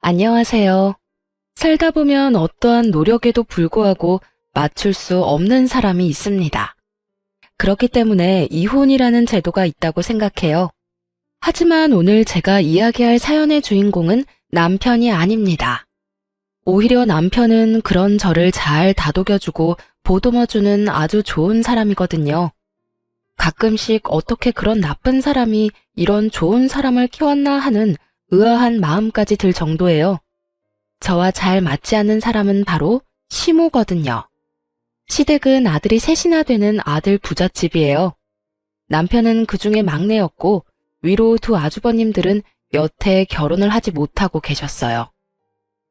안녕하세요. 살다 보면 어떠한 노력에도 불구하고 맞출 수 없는 사람이 있습니다. 그렇기 때문에 이혼이라는 제도가 있다고 생각해요. 하지만 오늘 제가 이야기할 사연의 주인공은 남편이 아닙니다. 오히려 남편은 그런 저를 잘 다독여주고 보듬어주는 아주 좋은 사람이거든요. 가끔씩 어떻게 그런 나쁜 사람이 이런 좋은 사람을 키웠나 하는 의아한 마음까지 들 정도예요. 저와 잘 맞지 않는 사람은 바로 시모거든요. 시댁은 아들이 셋이나 되는 아들 부잣집이에요. 남편은 그 중에 막내였고 위로 두 아주버님들은 여태 결혼을 하지 못하고 계셨어요.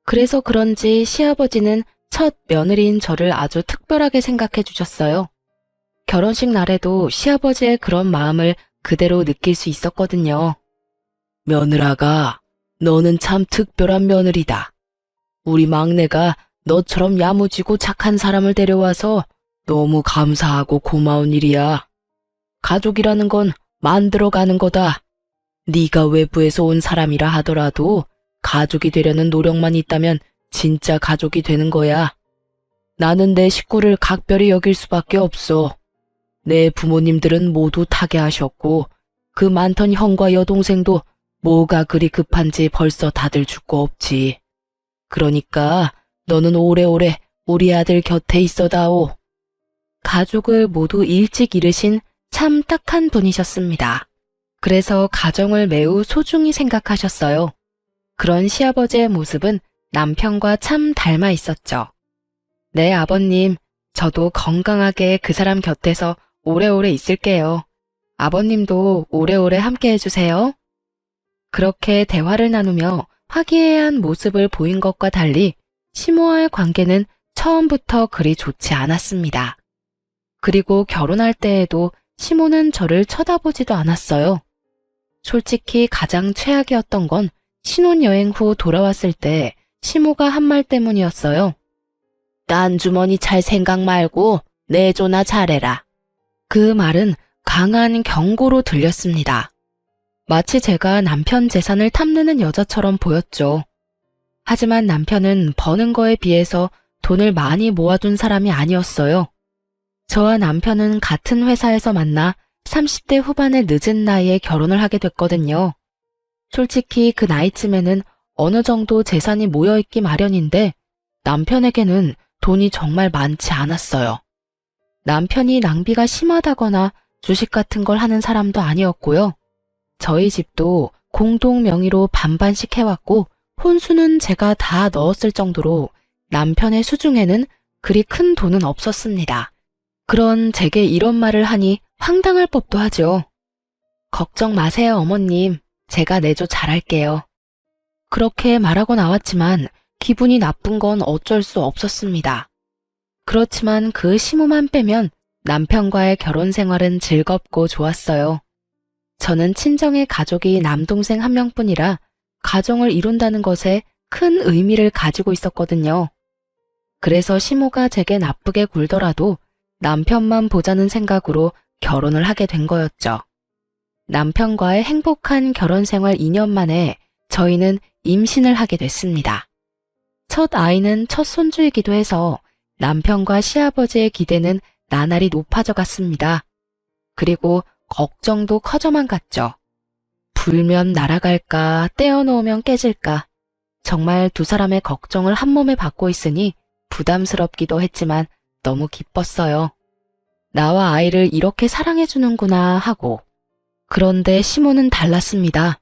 그래서 그런지 시아버지는 첫 며느리인 저를 아주 특별하게 생각해 주셨어요. 결혼식 날에도 시아버지의 그런 마음을 그대로 느낄 수 있었거든요. 며느라가, 너는 참 특별한 며느리다. 우리 막내가 너처럼 야무지고 착한 사람을 데려와서 너무 감사하고 고마운 일이야. 가족이라는 건 만들어가는 거다. 네가 외부에서 온 사람이라 하더라도 가족이 되려는 노력만 있다면 진짜 가족이 되는 거야. 나는 내 식구를 각별히 여길 수밖에 없어. 내 부모님들은 모두 타계하셨고 그 많던 형과 여동생도 뭐가 그리 급한지 벌써 다들 죽고 없지. 그러니까 너는 오래오래 우리 아들 곁에 있어다오. 가족을 모두 일찍 잃으신 참 딱한 분이셨습니다. 그래서 가정을 매우 소중히 생각하셨어요. 그런 시아버지의 모습은 남편과 참 닮아 있었죠. 네, 아버님, 저도 건강하게 그 사람 곁에서 오래오래 있을게요. 아버님도 오래오래 함께 해주세요. 그렇게 대화를 나누며 화기애애한 모습을 보인 것과 달리 시모와의 관계는 처음부터 그리 좋지 않았습니다. 그리고 결혼할 때에도 시모는 저를 쳐다보지도 않았어요. 솔직히 가장 최악이었던 건 신혼여행 후 돌아왔을 때 시모가 한 말 때문이었어요. 딴 주머니 찰 생각 말고 내조나 잘해라. 그 말은 강한 경고로 들렸습니다. 마치 제가 남편 재산을 탐내는 여자처럼 보였죠. 하지만 남편은 버는 거에 비해서 돈을 많이 모아둔 사람이 아니었어요. 저와 남편은 같은 회사에서 만나 30대 후반의 늦은 나이에 결혼을 하게 됐거든요. 솔직히 그 나이쯤에는 어느 정도 재산이 모여있기 마련인데 남편에게는 돈이 정말 많지 않았어요. 남편이 낭비가 심하다거나 주식 같은 걸 하는 사람도 아니었고요. 저희 집도 공동 명의로 반반씩 해왔고 혼수는 제가 다 넣었을 정도로 남편의 수중에는 그리 큰 돈은 없었습니다. 그런 제게 이런 말을 하니 황당할 법도 하죠. 걱정 마세요, 어머님. 제가 내조 잘할게요. 그렇게 말하고 나왔지만 기분이 나쁜 건 어쩔 수 없었습니다. 그렇지만 그 시무만 빼면 남편과의 결혼 생활은 즐겁고 좋았어요. 저는 친정의 가족이 남동생 한 명뿐이라 가정을 이룬다는 것에 큰 의미를 가지고 있었거든요. 그래서 시모가 제게 나쁘게 굴더라도 남편만 보자는 생각으로 결혼을 하게 된 거였죠. 남편과의 행복한 결혼 생활 2년 만에 저희는 임신을 하게 됐습니다. 첫 아이는 첫 손주이기도 해서 남편과 시아버지의 기대는 나날이 높아져 갔습니다. 그리고 걱정도 커져만 갔죠. 불면 날아갈까, 떼어놓으면 깨질까. 정말 두 사람의 걱정을 한 몸에 받고 있으니 부담스럽기도 했지만 너무 기뻤어요. 나와 아이를 이렇게 사랑해주는구나 하고. 그런데 시모는 달랐습니다.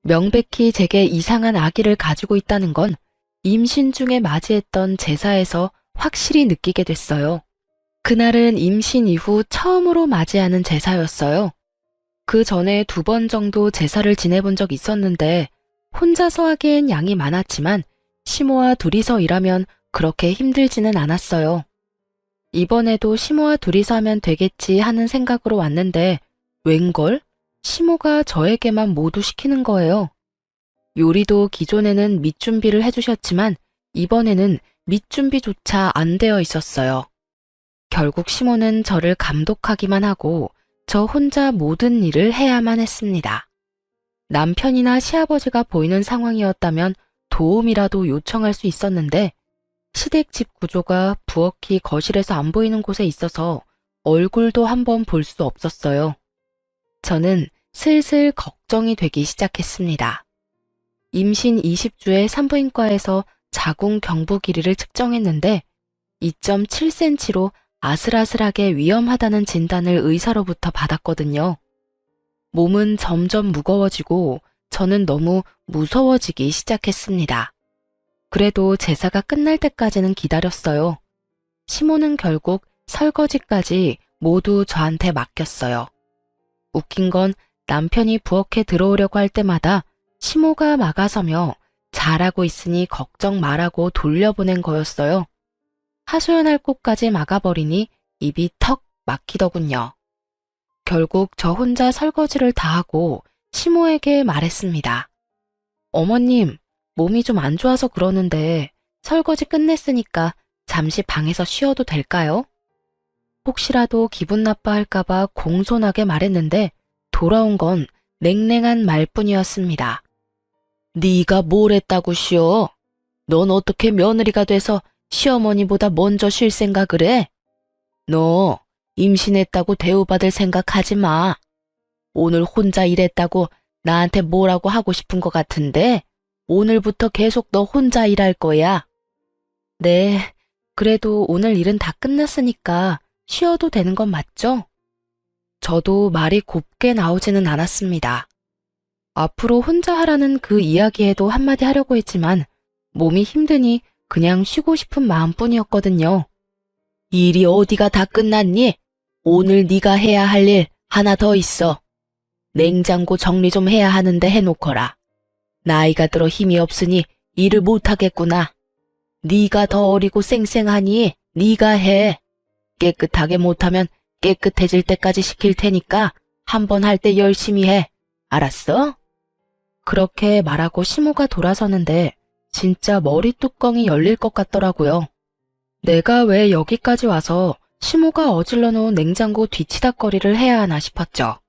명백히 제게 이상한 아기를 가지고 있다는 건 임신 중에 맞이했던 제사에서 확실히 느끼게 됐어요. 그날은 임신 이후 처음으로 맞이하는 제사였어요. 그 전에 2번 정도 제사를 지내본 적 있었는데 혼자서 하기엔 양이 많았지만 시모와 둘이서 일하면 그렇게 힘들지는 않았어요. 이번에도 시모와 둘이서 하면 되겠지 하는 생각으로 왔는데 웬걸? 시모가 저에게만 모두 시키는 거예요. 요리도 기존에는 밑준비를 해주셨지만 이번에는 밑준비조차 안 되어 있었어요. 결국 시모는 저를 감독하기만 하고 저 혼자 모든 일을 해야만 했습니다. 남편이나 시아버지가 보이는 상황이었다면 도움이라도 요청할 수 있었는데 시댁 집 구조가 부엌이 거실에서 안 보이는 곳에 있어서 얼굴도 한번 볼 수 없었어요. 저는 슬슬 걱정이 되기 시작했습니다. 임신 20주의 산부인과에서 자궁 경부 길이를 측정했는데 2.7cm로 아슬아슬하게 위험하다는 진단을 의사로부터 받았거든요. 몸은 점점 무거워지고 저는 너무 무서워지기 시작했습니다. 그래도 제사가 끝날 때까지는 기다렸어요. 시모는 결국 설거지까지 모두 저한테 맡겼어요. 웃긴 건 남편이 부엌에 들어오려고 할 때마다 시모가 막아서며 잘하고 있으니 걱정 말라고 돌려보낸 거였어요. 하소연할 곳까지 막아버리니 입이 턱 막히더군요. 결국 저 혼자 설거지를 다 하고 시모에게 말했습니다. 어머님, 몸이 좀 안 좋아서 그러는데 설거지 끝냈으니까 잠시 방에서 쉬어도 될까요? 혹시라도 기분 나빠할까봐 공손하게 말했는데 돌아온 건 냉랭한 말뿐이었습니다. 네가 뭘 했다고 쉬어? 넌 어떻게 며느리가 돼서 시어머니보다 먼저 쉴 생각을 해? 너 임신했다고 대우받을 생각하지 마. 오늘 혼자 일했다고 나한테 뭐라고 하고 싶은 것 같은데 오늘부터 계속 너 혼자 일할 거야. 네, 그래도 오늘 일은 다 끝났으니까 쉬어도 되는 건 맞죠? 저도 말이 곱게 나오지는 않았습니다. 앞으로 혼자 하라는 그 이야기에도 한마디 하려고 했지만 몸이 힘드니 그냥 쉬고 싶은 마음뿐이었거든요. 일이 어디가 다 끝났니? 오늘 네가 해야 할 일 하나 더 있어. 냉장고 정리 좀 해야 하는데 해놓거라. 나이가 들어 힘이 없으니 일을 못하겠구나. 네가 더 어리고 쌩쌩하니 네가 해. 깨끗하게 못하면 깨끗해질 때까지 시킬 테니까 한 번 할 때 열심히 해. 알았어? 그렇게 말하고 시모가 돌아서는데 진짜 머리 뚜껑이 열릴 것 같더라고요. 내가 왜 여기까지 와서 시모가 어질러 놓은 냉장고 뒤치다꺼리를 해야 하나 싶었죠.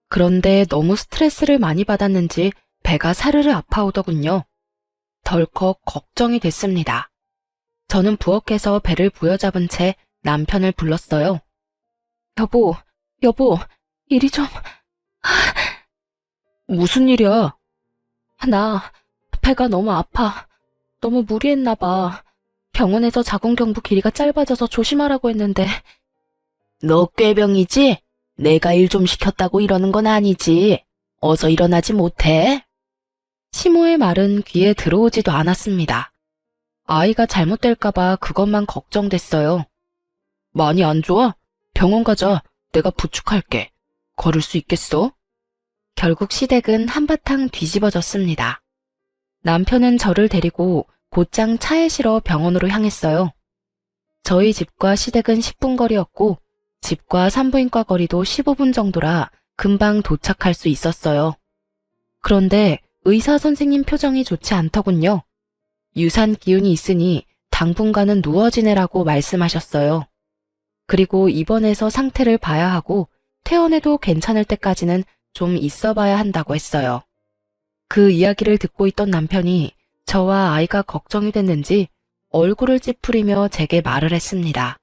그런데 너무 스트레스를 많이 받았는지 배가 사르르 아파오더군요. 덜컥 걱정이 됐습니다. 저는 부엌에서 배를 부여잡은 채 남편을 불렀어요. 여보, 이리 좀... 무슨 일이야? 나 배가 너무 아파. 너무 무리했나 봐. 병원에서 자궁경부 길이가 짧아져서 조심하라고 했는데. 너 꾀병이지? 내가 일 좀 시켰다고 이러는 건 아니지. 어서 일어나지 못해? 시모의 말은 귀에 들어오지도 않았습니다. 아이가 잘못될까봐 그것만 걱정됐어요. 많이 안 좋아? 병원 가자. 내가 부축할게. 걸을 수 있겠어? 결국 시댁은 한바탕 뒤집어졌습니다. 남편은 저를 데리고 곧장 차에 실어 병원으로 향했어요. 저희 집과 시댁은 10분 거리였고 집과 산부인과 거리도 15분 정도라 금방 도착할 수 있었어요. 그런데 의사 선생님 표정이 좋지 않더군요. 유산 기운이 있으니 당분간은 누워 지내라고 말씀하셨어요. 그리고 입원해서 상태를 봐야 하고 퇴원해도 괜찮을 때까지는 좀 있어 봐야 한다고 했어요. 그 이야기를 듣고 있던 남편이 저와 아이가 걱정이 됐는지 얼굴을 찌푸리며 제게 말을 했습니다.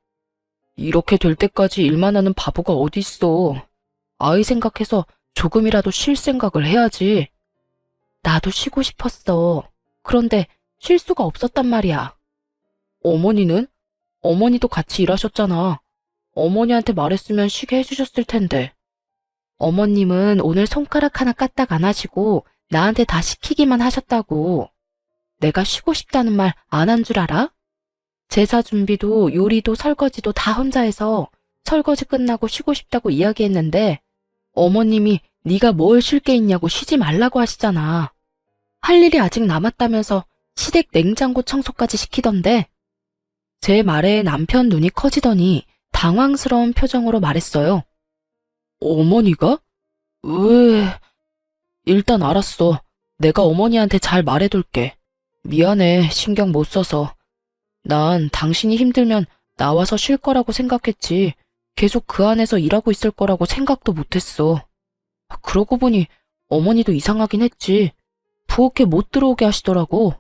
이렇게 될 때까지 일만 하는 바보가 어딨어. 아이 생각해서 조금이라도 쉴 생각을 해야지. 나도 쉬고 싶었어. 그런데 쉴 수가 없었단 말이야. 어머니는? 어머니도 같이 일하셨잖아. 어머니한테 말했으면 쉬게 해주셨을 텐데. 어머님은 오늘 손가락 하나 까딱 안 하시고 나한테 다 시키기만 하셨다고. 내가 쉬고 싶다는 말 안 한 줄 알아? 제사 준비도 요리도 설거지도 다 혼자 해서 설거지 끝나고 쉬고 싶다고 이야기했는데 어머님이 네가 뭘 쉴 게 있냐고 쉬지 말라고 하시잖아. 할 일이 아직 남았다면서 시댁 냉장고 청소까지 시키던데. 제 말에 남편 눈이 커지더니 당황스러운 표정으로 말했어요. 어머니가? 왜? 일단 알았어. 내가 어머니한테 잘 말해둘게. 미안해, 신경 못 써서. 난 당신이 힘들면 나와서 쉴 거라고 생각했지. 계속 그 안에서 일하고 있을 거라고 생각도 못했어. 그러고 보니 어머니도 이상하긴 했지. 부엌에 못 들어오게 하시더라고.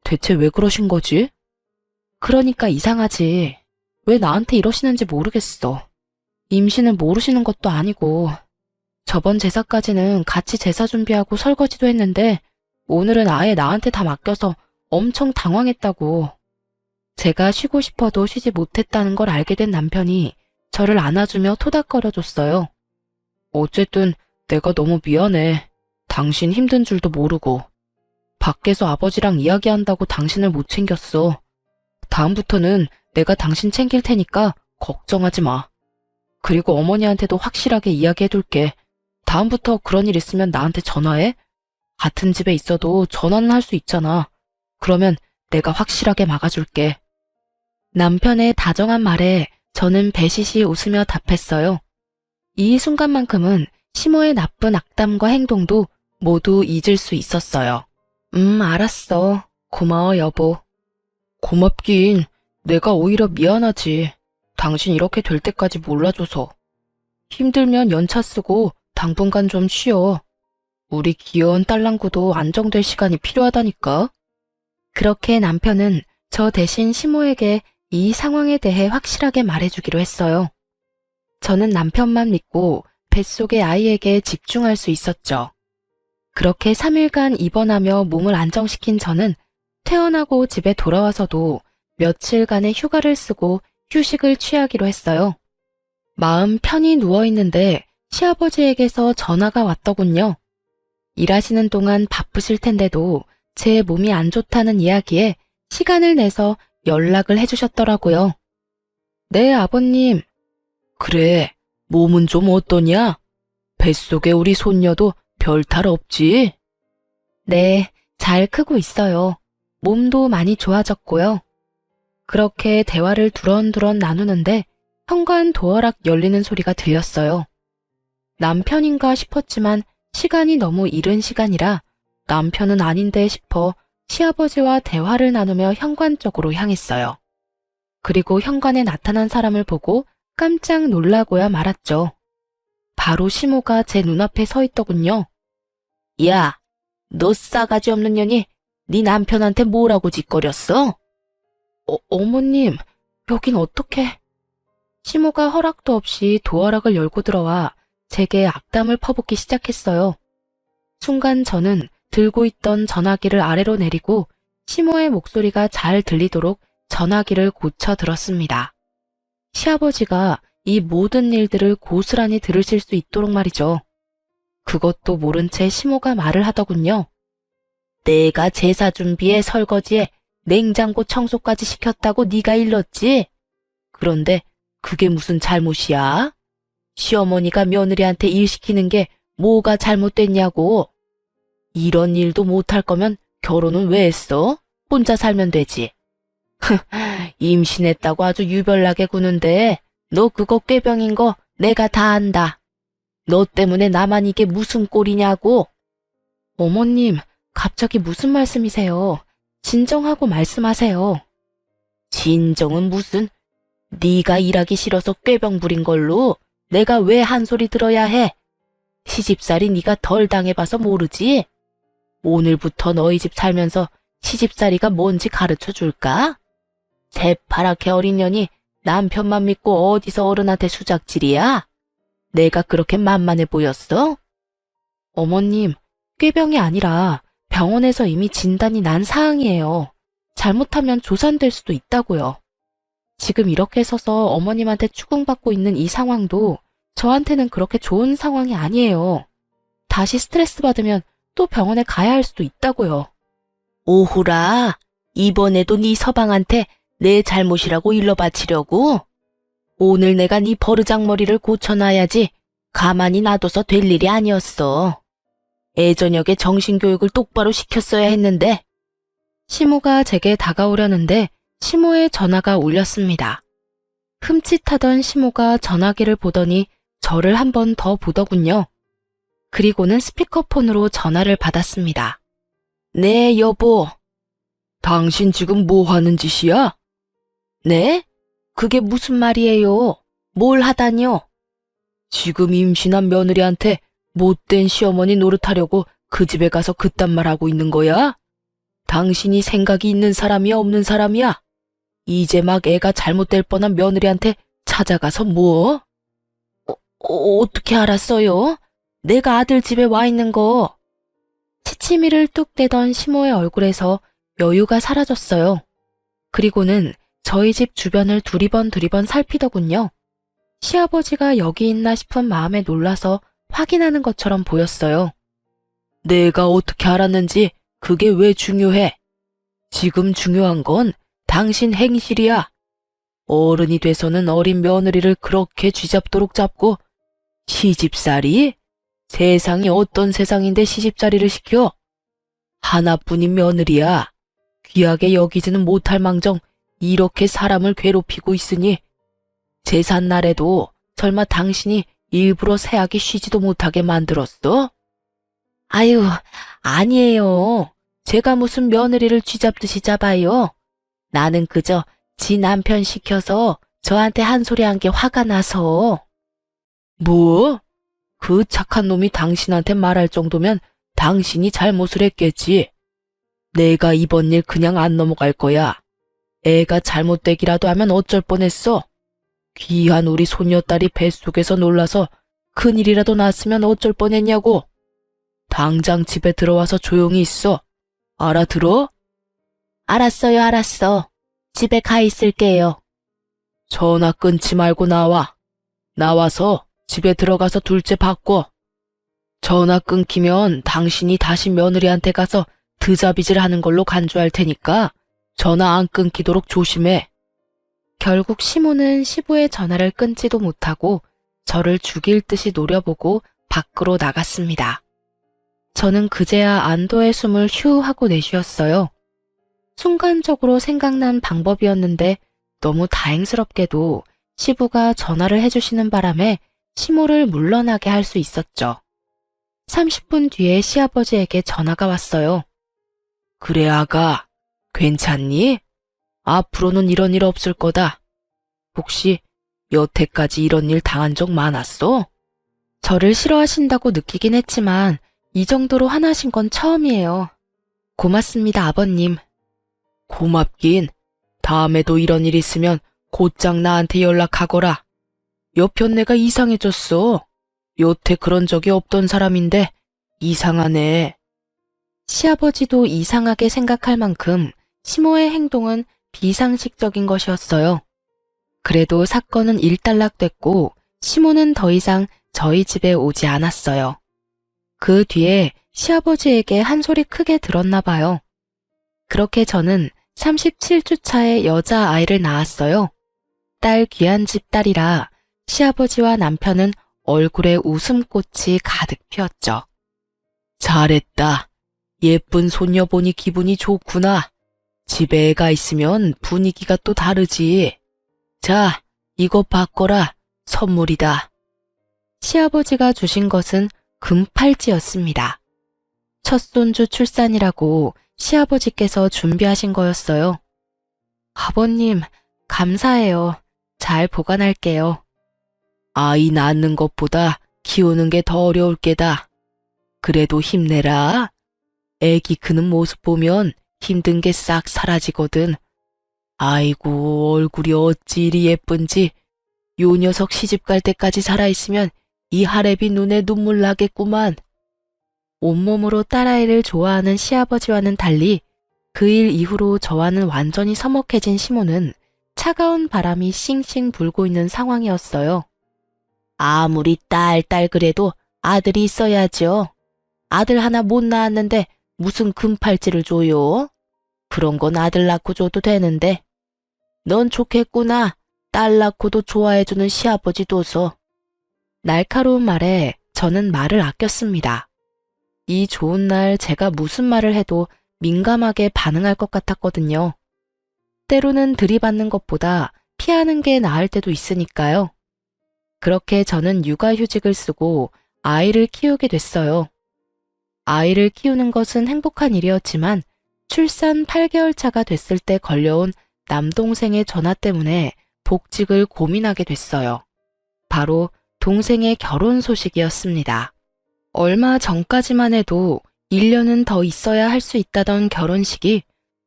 대체 왜 그러신 거지? 그러니까 이상하지. 왜 나한테 이러시는지 모르겠어. 임신을 모르시는 것도 아니고, 저번 제사까지는 같이 제사 준비하고 설거지도 했는데, 오늘은 아예 나한테 다 맡겨서 엄청 당황했다고. 제가 쉬고 싶어도 쉬지 못했다는 걸 알게 된 남편이 저를 안아주며 토닥거려줬어요. 어쨌든 내가 너무 미안해. 당신 힘든 줄도 모르고. 밖에서 아버지랑 이야기한다고 당신을 못 챙겼어. 다음부터는 내가 당신 챙길 테니까 걱정하지 마. 그리고 어머니한테도 확실하게 이야기해둘게. 다음부터 그런 일 있으면 나한테 전화해. 같은 집에 있어도 전화는 할 수 있잖아. 그러면 내가 확실하게 막아줄게. 남편의 다정한 말에 저는 배시시 웃으며 답했어요. 이 순간만큼은 시모의 나쁜 악담과 행동도 모두 잊을 수 있었어요. 알았어. 고마워, 여보. 고맙긴. 내가 오히려 미안하지. 당신 이렇게 될 때까지 몰라줘서. 힘들면 연차 쓰고 당분간 좀 쉬어. 우리 귀여운 딸랑구도 안정될 시간이 필요하다니까. 그렇게 남편은 저 대신 시모에게 이 상황에 대해 확실하게 말해주기로 했어요. 저는 남편만 믿고 뱃속의 아이에게 집중할 수 있었죠. 그렇게 3일간 입원하며 몸을 안정시킨 저는 퇴원하고 집에 돌아와서도 며칠간의 휴가를 쓰고 휴식을 취하기로 했어요. 마음 편히 누워있는데 시아버지에게서 전화가 왔더군요. 일하시는 동안 바쁘실 텐데도 제 몸이 안 좋다는 이야기에 시간을 내서 연락을 해주셨더라고요. 네, 아버님. 그래, 몸은 좀 어떠냐? 뱃속에 우리 손녀도 별 탈 없지? 네, 잘 크고 있어요. 몸도 많이 좋아졌고요. 그렇게 대화를 두런두런 나누는데 현관 도어락 열리는 소리가 들렸어요. 남편인가 싶었지만 시간이 너무 이른 시간이라 남편은 아닌데 싶어 시아버지와 대화를 나누며 현관 쪽으로 향했어요. 그리고 현관에 나타난 사람을 보고 깜짝 놀라고야 말았죠. 바로 시모가 제 눈앞에 서 있더군요. 야, 너 싸가지 없는 년이 네 남편한테 뭐라고 짓거렸어? 어머님, 여긴 어떻게? 시모가 허락도 없이 도어락을 열고 들어와 제게 악담을 퍼붓기 시작했어요. 순간 저는 들고 있던 전화기를 아래로 내리고 시모의 목소리가 잘 들리도록 전화기를 고쳐 들었습니다. 시아버지가 이 모든 일들을 고스란히 들으실 수 있도록 말이죠. 그것도 모른 채 시모가 말을 하더군요. 내가 제사 준비에 설거지에 냉장고 청소까지 시켰다고 네가 일렀지? 그런데 그게 무슨 잘못이야? 시어머니가 며느리한테 일 시키는 게 뭐가 잘못됐냐고. 이런 일도 못할 거면 결혼은 왜 했어? 혼자 살면 되지. 임신했다고 아주 유별나게 구는데 너 그거 꾀병인 거 내가 다 안다. 너 때문에 나만 이게 무슨 꼴이냐고. 어머님, 갑자기 무슨 말씀이세요? 진정하고 말씀하세요. 진정은 무슨? 네가 일하기 싫어서 꾀병 부린 걸로 내가 왜 한 소리 들어야 해? 시집살이 네가 덜 당해봐서 모르지? 오늘부터 너희 집 살면서 시집살이가 뭔지 가르쳐 줄까? 새파랗게 어린 년이 남편만 믿고 어디서 어른한테 수작질이야? 내가 그렇게 만만해 보였어? 어머님, 꾀병이 아니라 병원에서 이미 진단이 난 사항이에요. 잘못하면 조산될 수도 있다고요. 지금 이렇게 서서 어머님한테 추궁받고 있는 이 상황도 저한테는 그렇게 좋은 상황이 아니에요. 다시 스트레스 받으면 또 병원에 가야 할 수도 있다고요. 오호라, 이번에도 네 서방한테 내 잘못이라고 일러바치려고? 오늘 내가 네 버르장머리를 고쳐놔야지 가만히 놔둬서 될 일이 아니었어. 애저녁에 정신교육을 똑바로 시켰어야 했는데. 시모가 제게 다가오려는데 시모의 전화가 울렸습니다. 흠칫하던 시모가 전화기를 보더니 저를 한 번 더 보더군요. 그리고는 스피커폰으로 전화를 받았습니다. 네, 여보. 당신 지금 뭐 하는 짓이야? 네? 그게 무슨 말이에요? 뭘 하다뇨? 지금 임신한 며느리한테 못된 시어머니 노릇하려고 그 집에 가서 그딴 말 하고 있는 거야? 당신이 생각이 있는 사람이야, 없는 사람이야? 이제 막 애가 잘못될 뻔한 며느리한테 찾아가서 뭐? 어떻게 알았어요? 내가 아들 집에 와 있는 거. 치치미를 뚝 떼던 시모의 얼굴에서 여유가 사라졌어요. 그리고는 저희 집 주변을 두리번 살피더군요. 시아버지가 여기 있나 싶은 마음에 놀라서 확인하는 것처럼 보였어요. 내가 어떻게 알았는지 그게 왜 중요해? 지금 중요한 건 당신 행실이야. 어른이 돼서는 어린 며느리를 그렇게 쥐잡도록 잡고 시집살이? 세상이 어떤 세상인데 시집살이를 시켜? 하나뿐인 며느리야. 귀하게 여기지는 못할 망정 이렇게 사람을 괴롭히고 있으니 제삿날에도 설마 당신이 일부러 새하기 쉬지도 못하게 만들었어? 아유, 아니에요. 제가 무슨 며느리를 쥐잡듯이 잡아요. 나는 그저 지 남편 시켜서 저한테 한 소리 한 게 화가 나서. 뭐? 그 착한 놈이 당신한테 말할 정도면 당신이 잘못을 했겠지. 내가 이번 일 그냥 안 넘어갈 거야. 애가 잘못되기라도 하면 어쩔 뻔했어. 귀한 우리 손녀딸이 뱃속에서 놀라서 큰일이라도 났으면 어쩔 뻔했냐고. 당장 집에 들어와서 조용히 있어. 알아들어? 알았어요, 알았어. 집에 가 있을게요. 전화 끊지 말고 나와. 나와서 집에 들어가서 둘째 바꿔. 전화 끊기면 당신이 다시 며느리한테 가서 드자비질 하는 걸로 간주할 테니까 전화 안 끊기도록 조심해. 결국 시모는 시부의 전화를 끊지도 못하고 저를 죽일 듯이 노려보고 밖으로 나갔습니다. 저는 그제야 안도의 숨을 휴 하고 내쉬었어요. 순간적으로 생각난 방법이었는데 너무 다행스럽게도 시부가 전화를 해주시는 바람에 시모를 물러나게 할 수 있었죠. 30분 뒤에 시아버지에게 전화가 왔어요. 그래 아가, 괜찮니? 앞으로는 이런 일 없을 거다. 혹시 여태까지 이런 일 당한 적 많았어? 저를 싫어하신다고 느끼긴 했지만 이 정도로 화나신 건 처음이에요. 고맙습니다, 아버님. 고맙긴. 다음에도 이런 일 있으면 곧장 나한테 연락하거라. 여편네가 이상해졌어. 여태 그런 적이 없던 사람인데 이상하네. 시아버지도 이상하게 생각할 만큼 시모의 행동은 비상식적인 것이었어요. 그래도 사건은 일단락됐고 시모는 더 이상 저희 집에 오지 않았어요. 그 뒤에 시아버지에게 한 소리 크게 들었나 봐요. 그렇게 저는 37주 차에 여자아이를 낳았어요. 딸 귀한 집 딸이라 시아버지와 남편은 얼굴에 웃음꽃이 가득 피었죠. 잘했다. 예쁜 손녀 보니 기분이 좋구나. 집에 애가 있으면 분위기가 또 다르지. 자, 이거 받거라. 선물이다. 시아버지가 주신 것은 금팔찌였습니다. 첫 손주 출산이라고 시아버지께서 준비하신 거였어요. 아버님, 감사해요. 잘 보관할게요. 아이 낳는 것보다 키우는 게 더 어려울 게다. 그래도 힘내라. 애기 크는 모습 보면 힘든 게 싹 사라지거든. 아이고, 얼굴이 어찌 이리 예쁜지. 요 녀석 시집 갈 때까지 살아있으면 이 하랩이 눈에 눈물 나겠구만. 온몸으로 딸아이를 좋아하는 시아버지와는 달리 그 일 이후로 저와는 완전히 서먹해진 시모는 차가운 바람이 싱싱 불고 있는 상황이었어요. 아무리 딸 그래도 아들이 있어야죠. 아들 하나 못 낳았는데 무슨 금팔찌를 줘요? 그런 건 아들 낳고 줘도 되는데. 넌 좋겠구나. 딸 낳고도 좋아해주는 시아버지 둬서. 날카로운 말에 저는 말을 아꼈습니다. 이 좋은 날 제가 무슨 말을 해도 민감하게 반응할 것 같았거든요. 때로는 들이받는 것보다 피하는 게 나을 때도 있으니까요. 그렇게 저는 육아휴직을 쓰고 아이를 키우게 됐어요. 아이를 키우는 것은 행복한 일이었지만 출산 8개월 차가 됐을 때 걸려온 남동생의 전화 때문에 복직을 고민하게 됐어요. 바로 동생의 결혼 소식이었습니다. 얼마 전까지만 해도 1년은 더 있어야 할 수 있다던 결혼식이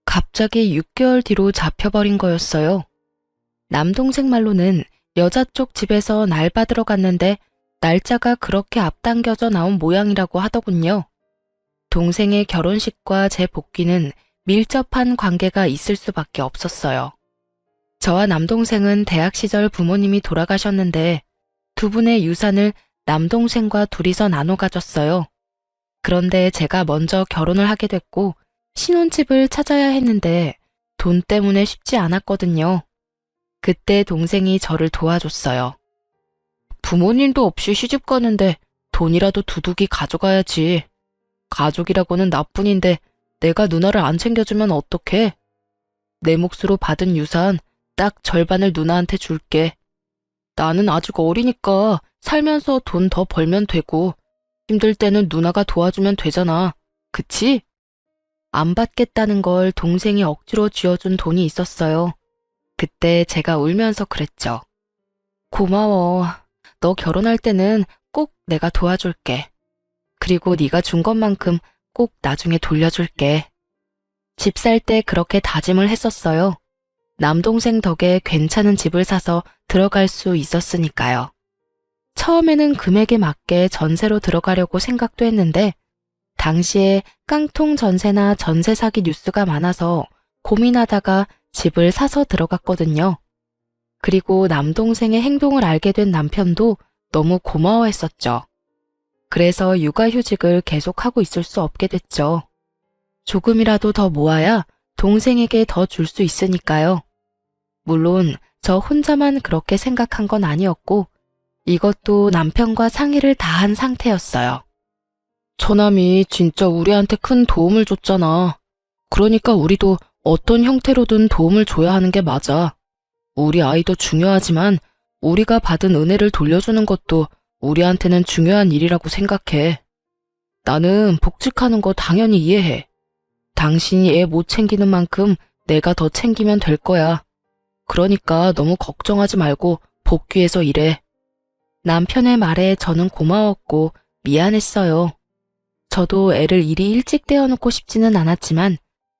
갑자기 6개월 뒤로 잡혀버린 거였어요. 남동생 말로는 여자 쪽 집에서 날 받으러 갔는데 날짜가 그렇게 앞당겨져 나온 모양이라고 하더군요. 동생의 결혼식과 제 복귀는 밀접한 관계가 있을 수밖에 없었어요. 저와 남동생은 대학 시절 부모님이 돌아가셨는데 두 분의 유산을 남동생과 둘이서 나눠 가졌어요. 그런데 제가 먼저 결혼을 하게 됐고 신혼집을 찾아야 했는데 돈 때문에 쉽지 않았거든요. 그때 동생이 저를 도와줬어요. 부모님도 없이 시집 가는데 돈이라도 두둑이 가져가야지. 가족이라고는 나뿐인데 내가 누나를 안 챙겨주면 어떡해? 내 몫으로 받은 유산 딱 절반을 누나한테 줄게. 나는 아직 어리니까 살면서 돈 더 벌면 되고 힘들 때는 누나가 도와주면 되잖아. 그치? 안 받겠다는 걸 동생이 억지로 쥐어준 돈이 있었어요. 그때 제가 울면서 그랬죠. 고마워. 너 결혼할 때는 꼭 내가 도와줄게. 그리고 네가 준 것만큼 꼭 나중에 돌려줄게. 집 살 때 그렇게 다짐을 했었어요. 남동생 덕에 괜찮은 집을 사서 들어갈 수 있었으니까요. 처음에는 금액에 맞게 전세로 들어가려고 생각도 했는데 당시에 깡통 전세나 전세 사기 뉴스가 많아서 고민하다가 집을 사서 들어갔거든요. 그리고 남동생의 행동을 알게 된 남편도 너무 고마워했었죠. 그래서 육아휴직을 계속하고 있을 수 없게 됐죠. 조금이라도 더 모아야 동생에게 더 줄 수 있으니까요. 물론 저 혼자만 그렇게 생각한 건 아니었고 이것도 남편과 상의를 다 한 상태였어요. 처남이 진짜 우리한테 큰 도움을 줬잖아. 그러니까 우리도 어떤 형태로든 도움을 줘야 하는 게 맞아. 우리 아이도 중요하지만 우리가 받은 은혜를 돌려주는 것도 우리한테는 중요한 일이라고 생각해. 나는 복직하는 거 당연히 이해해. 당신이 애 못 챙기는 만큼 내가 더 챙기면 될 거야. 그러니까 너무 걱정하지 말고 복귀해서 일해. 남편의 말에 저는 고마웠고 미안했어요. 저도 애를 이리 일찍 떼어놓고 싶지는 않았지만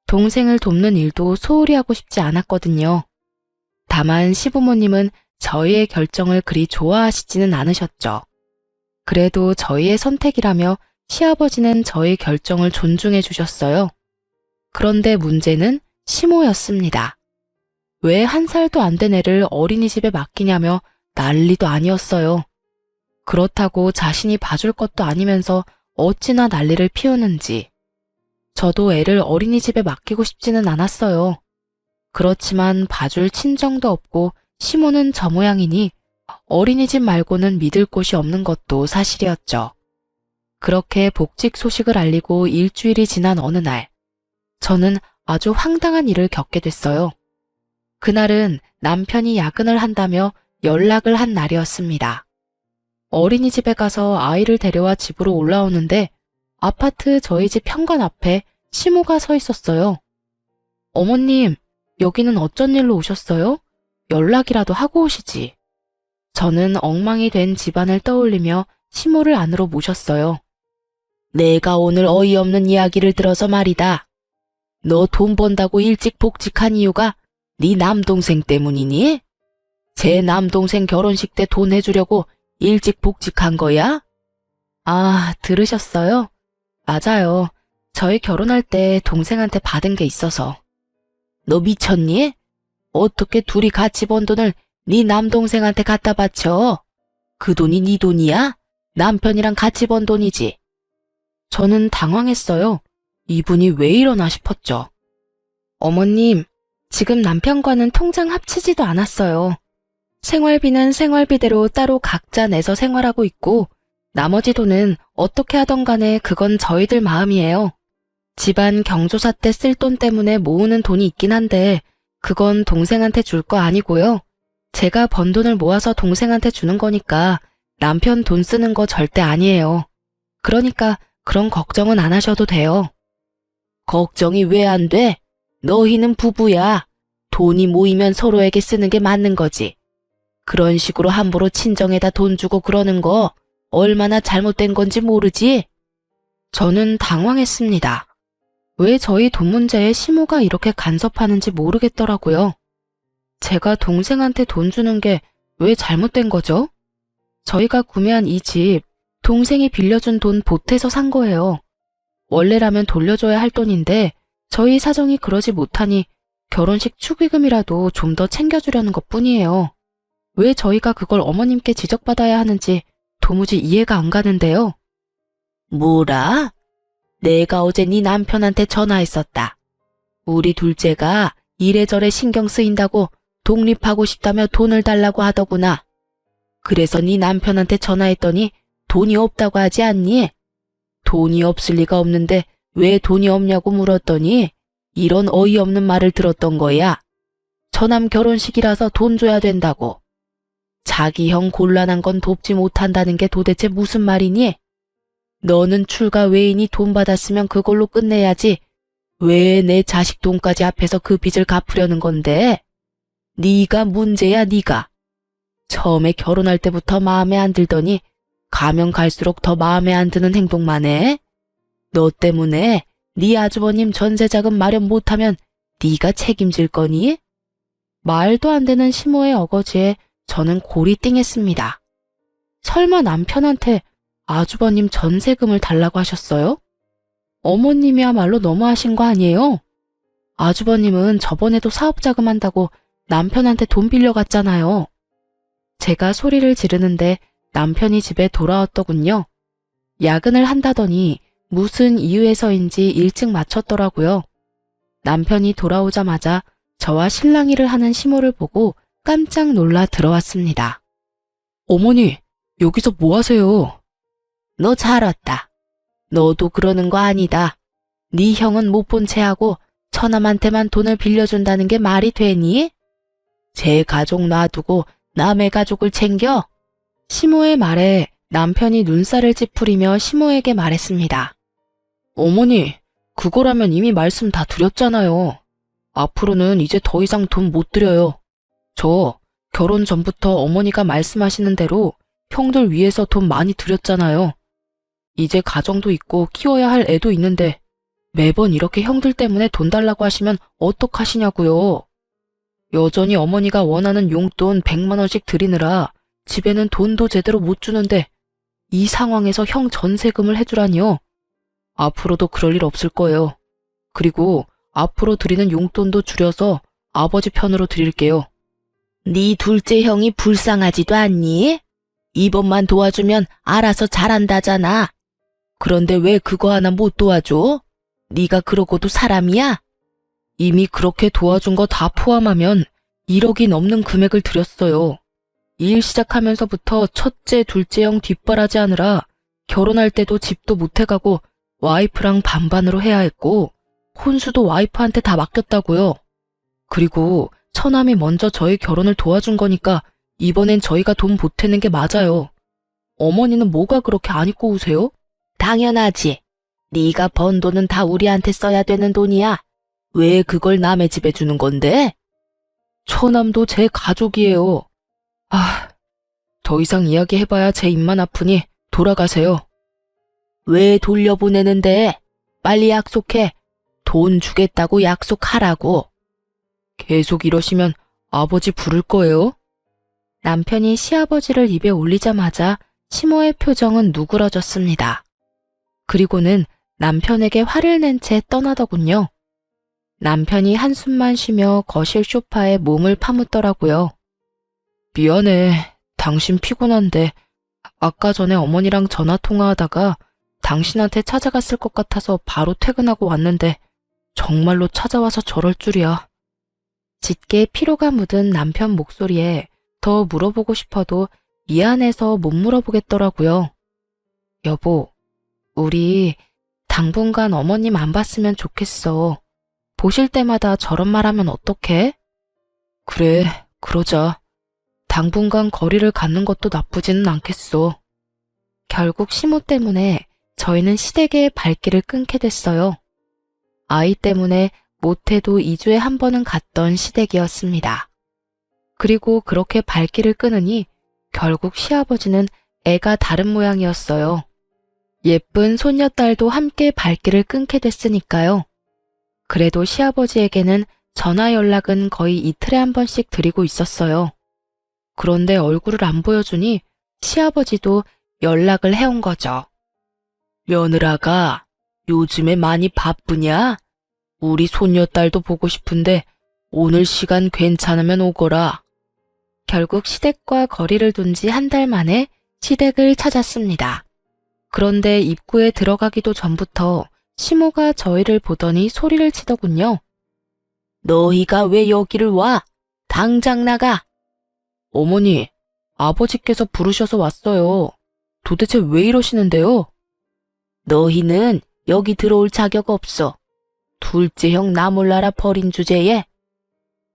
동생을 돕는 일도 소홀히 하고 싶지 않았거든요. 다만 시부모님은 저희의 결정을 그리 좋아하시지는 않으셨죠. 그래도 저희의 선택이라며 시아버지는 저희 결정을 존중해 주셨어요. 그런데 문제는 시모였습니다. 왜 1살도 안 된 애를 어린이집에 맡기냐며 난리도 아니었어요. 그렇다고 자신이 봐줄 것도 아니면서 어찌나 난리를 피우는지. 저도 애를 어린이집에 맡기고 싶지는 않았어요. 그렇지만 봐줄 친정도 없고 시모는 저 모양이니 어린이집 말고는 믿을 곳이 없는 것도 사실이었죠. 그렇게 복직 소식을 알리고 일주일이 지난 어느 날, 저는 아주 황당한 일을 겪게 됐어요. 그날은 남편이 야근을 한다며 연락을 한 날이었습니다. 어린이집에 가서 아이를 데려와 집으로 올라오는데 아파트 저희 집 현관 앞에 시모가 서 있었어요. 어머님, 여기는 어쩐 일로 오셨어요? 연락이라도 하고 오시지. 저는 엉망이 된 집안을 떠올리며 시모를 안으로 모셨어요. 내가 오늘 어이없는 이야기를 들어서 말이다. 너 돈 번다고 일찍 복직한 이유가 네 남동생 때문이니? 제 남동생 결혼식 때 돈 해주려고 일찍 복직한 거야? 아, 들으셨어요? 맞아요. 저희 결혼할 때 동생한테 받은 게 있어서. 너 미쳤니? 어떻게 둘이 같이 번 돈을 네 남동생한테 갖다 바쳐? 그 돈이 네 돈이야? 남편이랑 같이 번 돈이지. 저는 당황했어요. 이분이 왜 이러나 싶었죠. 어머님, 지금 남편과는 통장 합치지도 않았어요. 생활비는 생활비대로 따로 각자 내서 생활하고 있고 나머지 돈은 어떻게 하던 간에 그건 저희들 마음이에요. 집안 경조사 때 쓸 돈 때문에 모으는 돈이 있긴 한데 그건 동생한테 줄 거 아니고요. 제가 번 돈을 모아서 동생한테 주는 거니까 남편 돈 쓰는 거 절대 아니에요. 그러니까 그런 걱정은 안 하셔도 돼요. 걱정이 왜 안 돼? 너희는 부부야. 돈이 모이면 서로에게 쓰는 게 맞는 거지. 그런 식으로 함부로 친정에다 돈 주고 그러는 거 얼마나 잘못된 건지 모르지? 저는 당황했습니다. 왜 저희 돈 문제에 시모가 이렇게 간섭하는지 모르겠더라고요. 제가 동생한테 돈 주는 게 왜 잘못된 거죠? 저희가 구매한 이 집, 동생이 빌려준 돈 보태서 산 거예요. 원래라면 돌려줘야 할 돈인데 저희 사정이 그러지 못하니 결혼식 축의금이라도 좀 더 챙겨주려는 것뿐이에요. 왜 저희가 그걸 어머님께 지적받아야 하는지 도무지 이해가 안 가는데요. 뭐라? 내가 어제 네 남편한테 전화했었다. 우리 둘째가 이래저래 신경 쓰인다고 독립하고 싶다며 돈을 달라고 하더구나. 그래서 네 남편한테 전화했더니 돈이 없다고 하지 않니? 돈이 없을 리가 없는데 왜 돈이 없냐고 물었더니 이런 어이없는 말을 들었던 거야. 처남 결혼식이라서 돈 줘야 된다고. 자기 형 곤란한 건 돕지 못한다는 게 도대체 무슨 말이니? 너는 출가 외인이 돈 받았으면 그걸로 끝내야지. 왜 내 자식 돈까지 앞에서 그 빚을 갚으려는 건데? 네가 문제야, 네가. 처음에 결혼할 때부터 마음에 안 들더니 가면 갈수록 더 마음에 안 드는 행동만 해. 너 때문에 네 아주버님 전세자금 마련 못하면 네가 책임질 거니? 말도 안 되는 시모의 어거지에 저는 골이 띵했습니다. 설마 남편한테 아주버님 전세금을 달라고 하셨어요? 어머님이야말로 너무하신 거 아니에요? 아주버님은 저번에도 사업자금 한다고 남편한테 돈 빌려갔잖아요. 제가 소리를 지르는데 남편이 집에 돌아왔더군요. 야근을 한다더니 무슨 이유에서인지 일찍 마쳤더라고요. 남편이 돌아오자마자 저와 실랑이를 하는 시모를 보고 깜짝 놀라 들어왔습니다. 어머니, 여기서 뭐 하세요? 너 잘 왔다. 너도 그러는 거 아니다. 네 형은 못 본 채하고 처남한테만 돈을 빌려준다는 게 말이 되니? 제 가족 놔두고 남의 가족을 챙겨? 시모의 말에 남편이 눈살을 찌푸리며 시모에게 말했습니다. 어머니, 그거라면 이미 말씀 다 드렸잖아요. 앞으로는 이제 더 이상 돈 못 드려요. 저 결혼 전부터 어머니가 말씀하시는 대로 형들 위해서 돈 많이 드렸잖아요. 이제 가정도 있고 키워야 할 애도 있는데 매번 이렇게 형들 때문에 돈 달라고 하시면 어떡하시냐고요. 여전히 어머니가 원하는 용돈 100만 원씩 드리느라 집에는 돈도 제대로 못 주는데 이 상황에서 형 전세금을 해주라니요. 앞으로도 그럴 일 없을 거예요. 그리고 앞으로 드리는 용돈도 줄여서 아버지 편으로 드릴게요. 네 둘째 형이 불쌍하지도 않니? 이번만 도와주면 알아서 잘한다잖아. 그런데 왜 그거 하나 못 도와줘? 네가 그러고도 사람이야? 이미 그렇게 도와준 거 다 포함하면 1억이 넘는 금액을 드렸어요. 일 시작하면서부터 첫째, 둘째 형 뒷바라지 하느라 결혼할 때도 집도 못 해가고 와이프랑 반반으로 해야 했고 혼수도 와이프한테 다 맡겼다고요. 그리고 처남이 먼저 저희 결혼을 도와준 거니까 이번엔 저희가 돈 보태는 게 맞아요. 어머니는 뭐가 그렇게 안 입고 우세요? 당연하지. 네가 번 돈은 다 우리한테 써야 되는 돈이야. 왜 그걸 남의 집에 주는 건데? 처남도 제 가족이에요. 더 이상 이야기해봐야 제 입만 아프니 돌아가세요. 왜 돌려보내는데? 빨리 약속해. 돈 주겠다고 약속하라고. 계속 이러시면 아버지 부를 거예요. 남편이 시아버지를 입에 올리자마자 시모의 표정은 누그러졌습니다. 그리고는 남편에게 화를 낸 채 떠나더군요. 남편이 한숨만 쉬며 거실 소파에 몸을 파묻더라고요. 미안해. 당신 피곤한데 아까 전에 어머니랑 전화 통화하다가 당신한테 찾아갔을 것 같아서 바로 퇴근하고 왔는데 정말로 찾아와서 저럴 줄이야. 짙게 피로가 묻은 남편 목소리에 더 물어보고 싶어도 미안해서 못 물어보겠더라고요. 여보, 우리 당분간 어머님 안 봤으면 좋겠어. 보실 때마다 저런 말하면 어떡해? 그래, 그러자. 당분간 거리를 갖는 것도 나쁘지는 않겠어. 결국 시모 때문에 저희는 시댁의 발길을 끊게 됐어요. 아이 때문에 못해도 2주에 한 번은 갔던 시댁이었습니다. 그리고 그렇게 발길을 끊으니 결국 시아버지는 애가 다른 모양이었어요. 예쁜 손녀딸도 함께 발길을 끊게 됐으니까요. 그래도 시아버지에게는 전화 연락은 거의 이틀에 한 번씩 드리고 있었어요. 그런데 얼굴을 안 보여주니 시아버지도 연락을 해온 거죠. 며느라가 요즘에 많이 바쁘냐? 우리 손녀딸도 보고 싶은데 오늘 시간 괜찮으면 오거라. 결국 시댁과 거리를 둔 지 한 달 만에 시댁을 찾았습니다. 그런데 입구에 들어가기도 전부터 시모가 저희를 보더니 소리를 치더군요. 너희가 왜 여기를 와? 당장 나가! 어머니, 아버지께서 부르셔서 왔어요. 도대체 왜 이러시는데요? 너희는 여기 들어올 자격 없어. 둘째 형 나 몰라라 버린 주제에.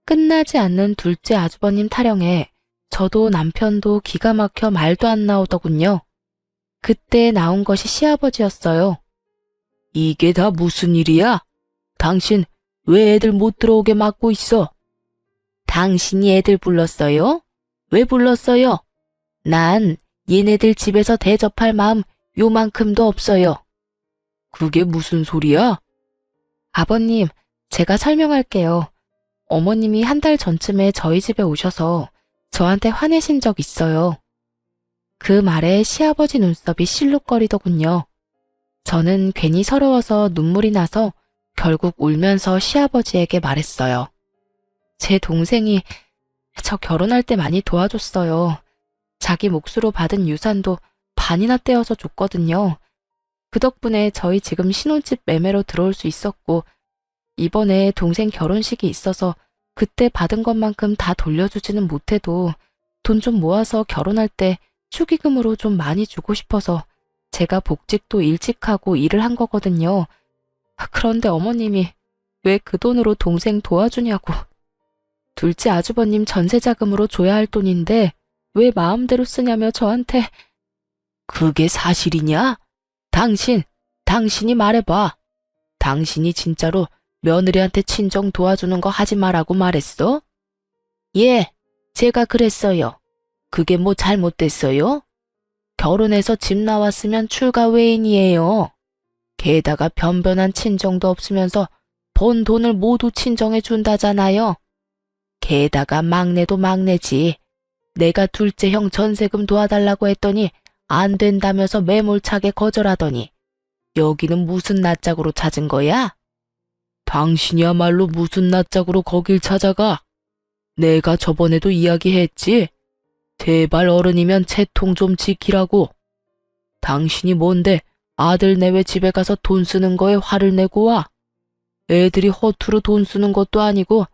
끝나지 않는 둘째 아주버님 타령에 저도 남편도 기가 막혀 말도 안 나오더군요. 그때 나온 것이 시아버지였어요. 이게 다 무슨 일이야? 당신 왜 애들 못 들어오게 막고 있어? 당신이 애들 불렀어요? 왜 불렀어요? 난 얘네들 집에서 대접할 마음 요만큼도 없어요. 그게 무슨 소리야? 아버님, 제가 설명할게요. 어머님이 한 달 전쯤에 저희 집에 오셔서 저한테 화내신 적 있어요. 그 말에 시아버지 눈썹이 실룩거리더군요. 저는 괜히 서러워서 눈물이 나서 결국 울면서 시아버지에게 말했어요. 제 동생이 저 결혼할 때 많이 도와줬어요. 자기 몫으로 받은 유산도 반이나 떼어서 줬거든요. 그 덕분에 저희 지금 신혼집 매매로 들어올 수 있었고 이번에 동생 결혼식이 있어서 그때 받은 것만큼 다 돌려주지는 못해도 돈 좀 모아서 결혼할 때 축의금으로 좀 많이 주고 싶어서 제가 복직도 일찍 하고 일을 한 거거든요. 그런데 어머님이 왜 그 돈으로 동생 도와주냐고. 둘째 아주버님 전세자금으로 줘야 할 돈인데 왜 마음대로 쓰냐며 저한테. 그게 사실이냐? 당신이 말해봐. 당신이 진짜로 며느리한테 친정 도와주는 거 하지 말라고 말했어? 예, 제가 그랬어요. 그게 뭐 잘못됐어요? 결혼해서 집 나왔으면 출가 외인이에요. 게다가 변변한 친정도 없으면서 번 돈을 모두 친정해 준다잖아요. 게다가 막내도 막내지. 내가 둘째 형 전세금 도와달라고 했더니 안 된다면서 매몰차게 거절하더니 여기는 무슨 낯짝으로 찾은 거야? 당신이야말로 무슨 낯짝으로 거길 찾아가? 내가 저번에도 이야기했지. 제발 어른이면 채통 좀 지키라고. 당신이 뭔데 아들 내외 집에 가서 돈 쓰는 거에 화를 내고 와. 애들이 허투루 돈 쓰는 것도 아니고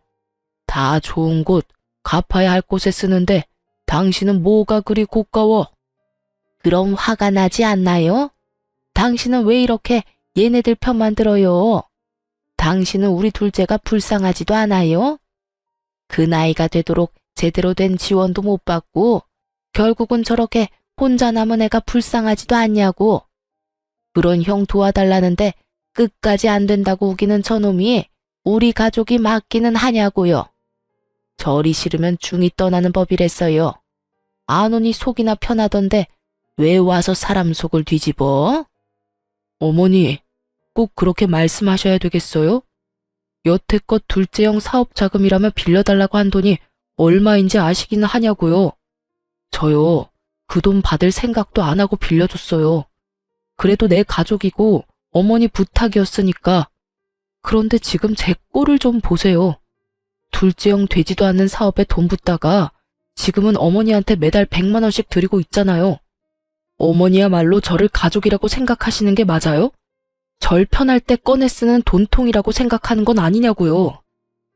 다 좋은 곳, 갚아야 할 곳에 쓰는데 당신은 뭐가 그리 고가워? 그럼 화가 나지 않나요? 당신은 왜 이렇게 얘네들 편만 들어요? 당신은 우리 둘째가 불쌍하지도 않아요? 그 나이가 되도록 제대로 된 지원도 못 받고 결국은 저렇게 혼자 남은 애가 불쌍하지도 않냐고. 그런 형 도와달라는데 끝까지 안 된다고 우기는 저놈이 우리 가족이 맞기는 하냐고요. 저리 싫으면 중이 떠나는 법이랬어요. 안 오니 속이나 편하던데 왜 와서 사람 속을 뒤집어? 어머니, 꼭 그렇게 말씀하셔야 되겠어요? 여태껏 둘째 형 사업 자금이라며 빌려달라고 한 돈이 얼마인지 아시기는 하냐고요. 저요, 그 돈 받을 생각도 안 하고 빌려줬어요. 그래도 내 가족이고 어머니 부탁이었으니까. 그런데 지금 제 꼴을 좀 보세요. 둘째 형 되지도 않는 사업에 돈 붓다가 지금은 어머니한테 매달 100만 원씩 드리고 있잖아요. 어머니야말로 저를 가족이라고 생각하시는 게 맞아요? 절 편할 때 꺼내 쓰는 돈통이라고 생각하는 건 아니냐고요.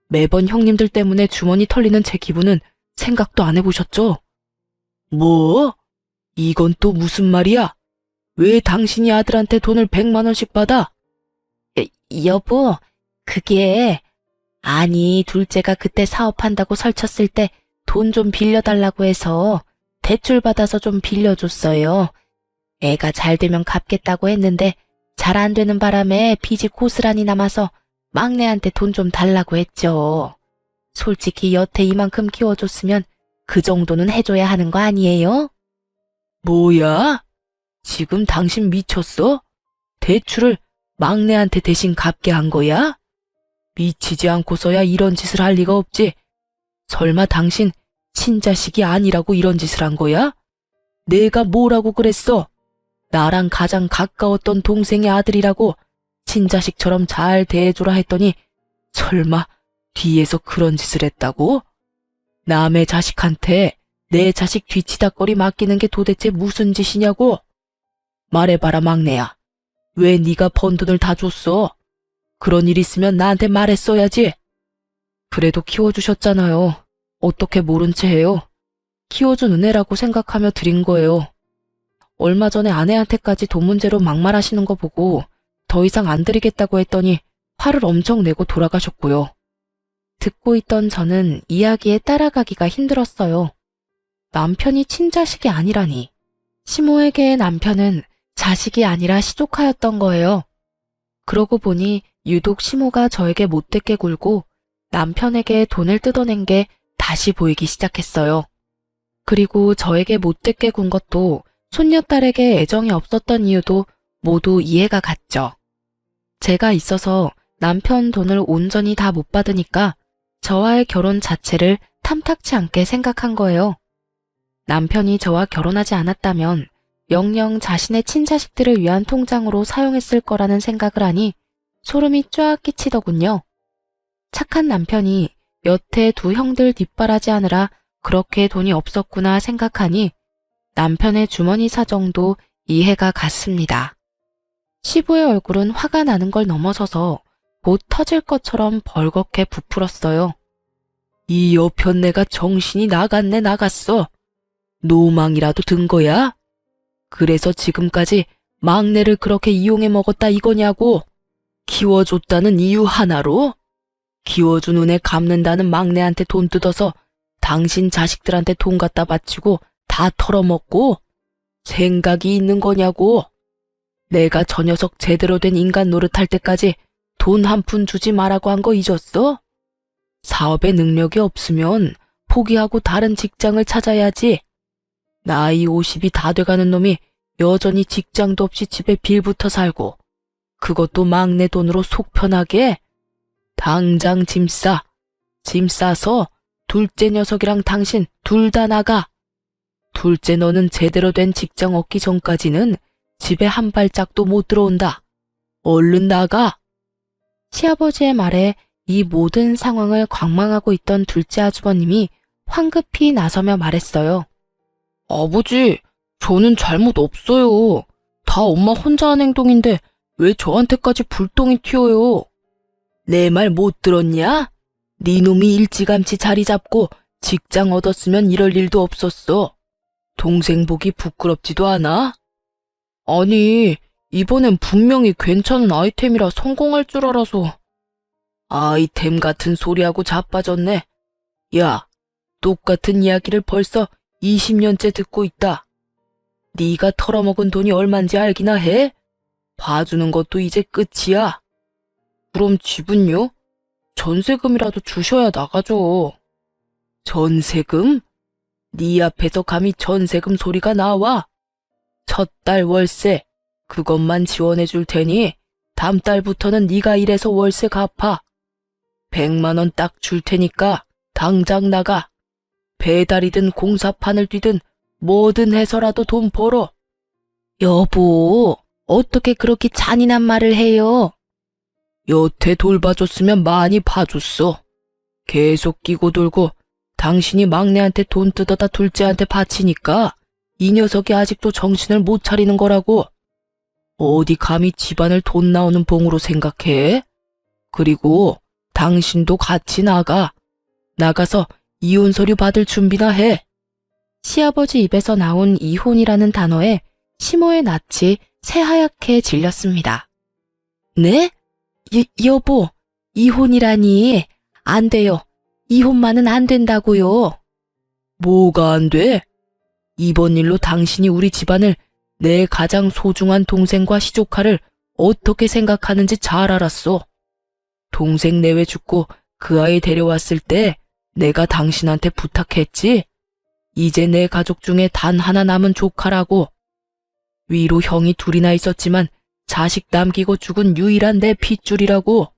매번 형님들 때문에 주머니 털리는 제 기분은 생각도 안 해보셨죠? 뭐? 이건 또 무슨 말이야? 왜 당신이 아들한테 돈을 100만 원씩 받아? 여보, 그게... 아니, 둘째가 그때 사업한다고 설쳤을 때 돈 좀 빌려달라고 해서 대출 받아서 좀 빌려줬어요. 애가 잘 되면 갚겠다고 했는데 잘 안 되는 바람에 빚이 고스란히 남아서 막내한테 돈 좀 달라고 했죠. 솔직히 여태 이만큼 키워줬으면 그 정도는 해줘야 하는 거 아니에요? 뭐야? 지금 당신 미쳤어? 대출을 막내한테 대신 갚게 한 거야? 미치지 않고서야 이런 짓을 할 리가 없지. 설마 당신 친자식이 아니라고 이런 짓을 한 거야? 내가 뭐라고 그랬어? 나랑 가장 가까웠던 동생의 아들이라고 친자식처럼 잘 대해주라 했더니 설마 뒤에서 그런 짓을 했다고? 남의 자식한테 내 자식 뒤치다꺼리 맡기는 게 도대체 무슨 짓이냐고? 말해봐라 막내야. 왜 네가 번 돈을 다 줬어? 그런 일 있으면 나한테 말했어야지. 그래도 키워주셨잖아요. 어떻게 모른 채 해요? 키워준 은혜라고 생각하며 드린 거예요. 얼마 전에 아내한테까지 돈 문제로 막말하시는 거 보고 더 이상 안 드리겠다고 했더니 화를 엄청 내고 돌아가셨고요. 듣고 있던 저는 이야기에 따라가기가 힘들었어요. 남편이 친자식이 아니라니. 시모에게의 남편은 자식이 아니라 시조카였던 거예요. 그러고 보니 유독 시모가 저에게 못되게 굴고 남편에게 돈을 뜯어낸 게 다시 보이기 시작했어요. 그리고 저에게 못되게 군 것도 손녀딸에게 애정이 없었던 이유도 모두 이해가 갔죠. 제가 있어서 남편 돈을 온전히 다 못 받으니까 저와의 결혼 자체를 탐탁치 않게 생각한 거예요. 남편이 저와 결혼하지 않았다면 영영 자신의 친자식들을 위한 통장으로 사용했을 거라는 생각을 하니 소름이 쫙 끼치더군요. 착한 남편이 여태 두 형들 뒷바라지하느라 그렇게 돈이 없었구나 생각하니 남편의 주머니 사정도 이해가 갔습니다. 시부의 얼굴은 화가 나는 걸 넘어서서 곧 터질 것처럼 벌겋게 부풀었어요. 이 여편네가 정신이 나갔네 나갔어. 노망이라도 든 거야? 그래서 지금까지 막내를 그렇게 이용해 먹었다 이거냐고? 키워줬다는 이유 하나로? 키워준 은혜 갚는다는 막내한테 돈 뜯어서 당신 자식들한테 돈 갖다 바치고 다 털어먹고? 생각이 있는 거냐고? 내가 저 녀석 제대로 된 인간 노릇할 때까지 돈 한 푼 주지 말라고 한 거 잊었어? 사업에 능력이 없으면 포기하고 다른 직장을 찾아야지. 나이 50이 다 돼가는 놈이 여전히 직장도 없이 집에 빌붙어 살고 그것도 막내 돈으로 속 편하게? 당장 짐 싸. 짐 싸서 둘째 녀석이랑 당신 둘 다 나가. 둘째 너는 제대로 된 직장 얻기 전까지는 집에 한 발짝도 못 들어온다. 얼른 나가. 시아버지의 말에 이 모든 상황을 관망하고 있던 둘째 아주버님이 황급히 나서며 말했어요. 아버지, 저는 잘못 없어요. 다 엄마 혼자 한 행동인데 왜 저한테까지 불똥이 튀어요? 내 말 못 들었냐? 네 놈이 일찌감치 자리 잡고 직장 얻었으면 이럴 일도 없었어. 동생 보기 부끄럽지도 않아? 아니, 이번엔 분명히 괜찮은 아이템이라 성공할 줄 알아서. 아이템 같은 소리하고 자빠졌네. 야, 똑같은 이야기를 벌써 20년째 듣고 있다. 네가 털어먹은 돈이 얼만지 알기나 해? 봐주는 것도 이제 끝이야. 그럼 집은요? 전세금이라도 주셔야 나가죠. 전세금? 네 앞에서 감히 전세금 소리가 나와? 첫 달 월세, 그것만 지원해 줄 테니 다음 달부터는 네가 일해서 월세 갚아. 100만 원 딱 줄 테니까 당장 나가. 배달이든 공사판을 뛰든 뭐든 해서라도 돈 벌어. 여보, 어떻게 그렇게 잔인한 말을 해요? 여태 돌봐줬으면 많이 봐줬어. 계속 끼고 돌고 당신이 막내한테 돈 뜯어다 둘째한테 바치니까 이 녀석이 아직도 정신을 못 차리는 거라고. 어디 감히 집안을 돈 나오는 봉으로 생각해? 그리고 당신도 같이 나가. 나가서 이혼 서류 받을 준비나 해. 시아버지 입에서 나온 이혼이라는 단어에 시모의 낯이 새하얗게 질렸습니다. 네? 여보, 이혼이라니. 안 돼요. 이혼만은 안 된다고요. 뭐가 안 돼? 이번 일로 당신이 우리 집안을 내 가장 소중한 동생과 시조카를 어떻게 생각하는지 잘 알았어. 동생 내외 죽고 그 아이 데려왔을 때 내가 당신한테 부탁했지? 이제 내 가족 중에 단 하나 남은 조카라고. 위로 형이 둘이나 있었지만 자식 남기고 죽은 유일한 내 핏줄이라고.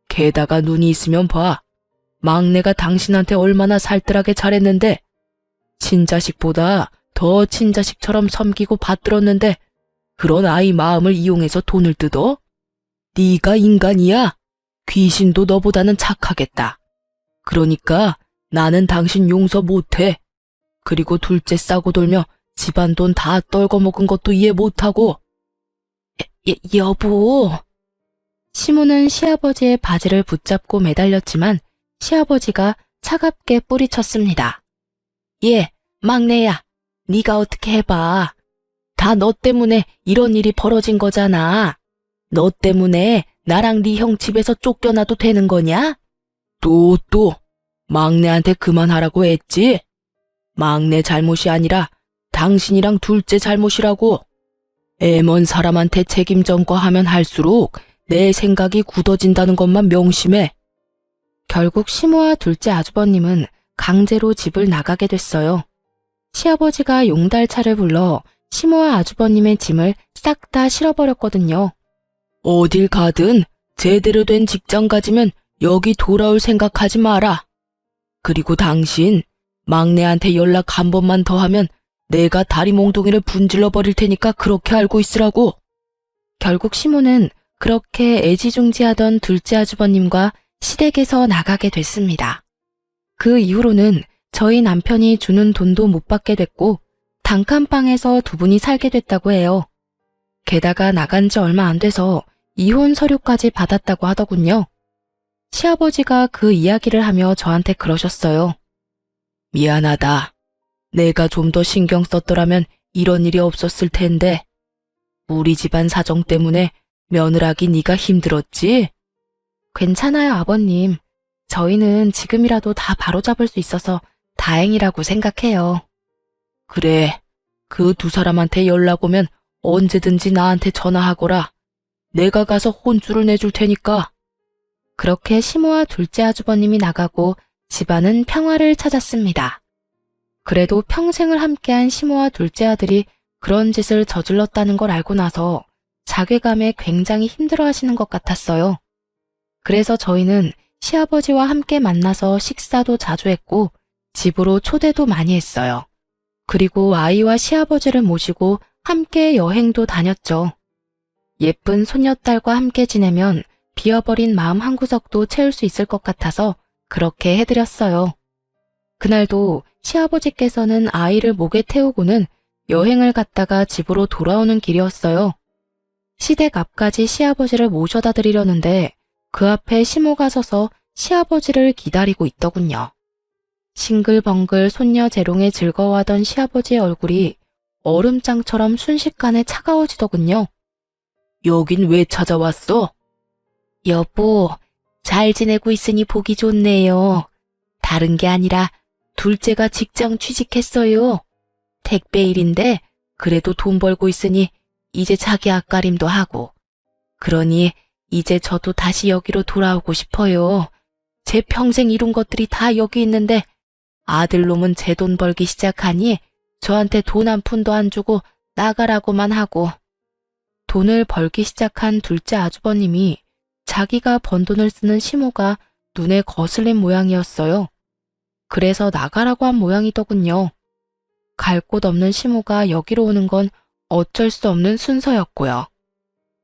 게다가 눈이 있으면 봐. 막내가 당신한테 얼마나 살뜰하게 잘했는데 친자식보다 더 친자식처럼 섬기고 받들었는데 그런 아이 마음을 이용해서 돈을 뜯어? 네가 인간이야? 귀신도 너보다는 착하겠다. 그러니까 나는 당신 용서 못해. 그리고 둘째 싸고 돌며 집안 돈 다 떨궈먹은 것도 이해 못하고. 여보. 시모는 시아버지의 바지를 붙잡고 매달렸지만 시아버지가 차갑게 뿌리쳤습니다. 예, 막내야. 네가 어떻게 해봐. 다 너 때문에 이런 일이 벌어진 거잖아. 너 때문에 나랑 네 형 집에서 쫓겨나도 되는 거냐? 또 막내한테 그만하라고 했지? 막내 잘못이 아니라 당신이랑 둘째 잘못이라고. 애먼 사람한테 책임 전가하면 할수록 내 생각이 굳어진다는 것만 명심해. 결국 시모와 둘째 아주버님은 강제로 집을 나가게 됐어요. 시아버지가 용달차를 불러 시모와 아주버님의 짐을 싹 다 실어버렸거든요. 어딜 가든 제대로 된 직장 가지면 여기 돌아올 생각하지 마라. 그리고 당신 막내한테 연락 한 번만 더 하면 내가 다리 몽둥이를 분질러 버릴 테니까 그렇게 알고 있으라고. 결국 시모는 그렇게 애지중지하던 둘째 아주버님과 시댁에서 나가게 됐습니다. 그 이후로는 저희 남편이 주는 돈도 못 받게 됐고 단칸방에서 두 분이 살게 됐다고 해요. 게다가 나간 지 얼마 안 돼서 이혼 서류까지 받았다고 하더군요. 시아버지가 그 이야기를 하며 저한테 그러셨어요. 미안하다. 내가 좀 더 신경 썼더라면 이런 일이 없었을 텐데. 우리 집안 사정 때문에 며느라기 네가 힘들었지? 괜찮아요, 아버님. 저희는 지금이라도 다 바로잡을 수 있어서 다행이라고 생각해요. 그래, 그 두 사람한테 연락 오면 언제든지 나한테 전화하거라. 내가 가서 혼쭐을 내줄 테니까. 그렇게 시모와 둘째 아주버님이 나가고 집안은 평화를 찾았습니다. 그래도 평생을 함께한 시모와 둘째 아들이 그런 짓을 저질렀다는 걸 알고 나서 자괴감에 굉장히 힘들어하시는 것 같았어요. 그래서 저희는 시아버지와 함께 만나서 식사도 자주 했고 집으로 초대도 많이 했어요. 그리고 아이와 시아버지를 모시고 함께 여행도 다녔죠. 예쁜 손녀딸과 함께 지내면 비어버린 마음 한구석도 채울 수 있을 것 같아서 그렇게 해드렸어요. 그날도 시아버지께서는 아이를 목에 태우고는 여행을 갔다가 집으로 돌아오는 길이었어요. 시댁 앞까지 시아버지를 모셔다 드리려는데 그 앞에 시모가 서서 시아버지를 기다리고 있더군요. 싱글벙글 손녀 재롱에 즐거워하던 시아버지의 얼굴이 얼음장처럼 순식간에 차가워지더군요. 여긴 왜 찾아왔어? 여보, 잘 지내고 있으니 보기 좋네요. 다른 게 아니라 둘째가 직장 취직했어요. 택배 일인데 그래도 돈 벌고 있으니 이제 자기 앞가림도 하고. 그러니 이제 저도 다시 여기로 돌아오고 싶어요. 제 평생 이룬 것들이 다 여기 있는데 아들놈은 제 돈 벌기 시작하니 저한테 돈 한 푼도 안 주고 나가라고만 하고. 돈을 벌기 시작한 둘째 아주버님이 자기가 번 돈을 쓰는 시모가 눈에 거슬린 모양이었어요. 그래서 나가라고 한 모양이더군요. 갈 곳 없는 시모가 여기로 오는 건 어쩔 수 없는 순서였고요.